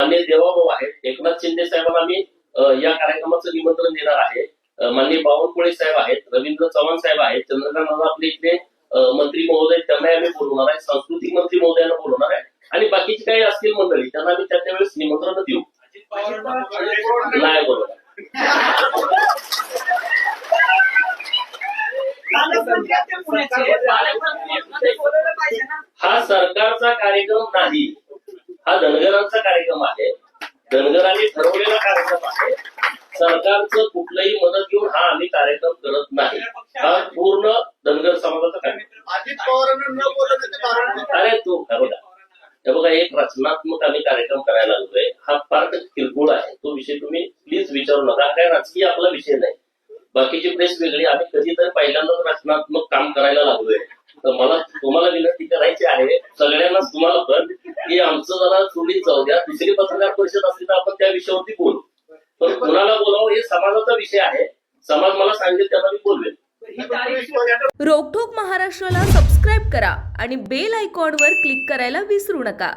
माननीय देवाभाऊ आहेत, एकनाथ शिंदे साहेबांना मी या कार्यक्रमाचं निमंत्रण देणार आहे. माननीय बावनकुळे साहेब आहेत, रवींद्र चव्हाण साहेब आहेत, चंद्रकांत दादा आपले इथले मंत्री महोदय त्यांना आम्ही बोलवणार आहे, सांस्कृतिक मंत्री महोदयांना बोलवणार आहे आणि बाकीची काही असतील मंडळी त्यांना आम्ही त्या वेळेस निमंत्रण देऊ. नाही बरोबर हा सरकारचा कार्यक्रम नाही, हा धनगरांचा कार्यक्रम आहे. धनगरांनी ठरवलेला कार्यक्रम आहे. सरकारचं कुठलंही मदत घेऊन हा आम्ही कार्यक्रम करत नाही. हा पूर्ण धनगर समाजाचा कार्यक्रम. अरे तू बघा, हे बघा, एक रचनात्मक आम्ही कार्यक्रम करायला लागलोय. हा फार किरकोळ आहे, तो विषय तुम्ही प्लीज विचारू नका. काय राजकीय आपला विषय नाही, बाकीची प्रेस वेगळी. आम्ही कधीतरी पहिल्यांदाच रचनात्मक काम करायला लागलोय. तर मला तुम्हाला विनंती करायची आहे, सगळ्यांना, तुम्हाला पण, की आमचं जरा सोडीत जाऊ द्या. दुसरी पत्रकार परिषद असली तर आपण त्या विषयावरती बोलू, पण कुणाला बोलावं हे समाजाचा विषय आहे. समाज मला सांगेल त्याला मी बोलवेल. रोकठोक महाराष्ट्राला सबस्क्राईब करा आणि बेल आयकॉनवर क्लिक करायला विसरू नका.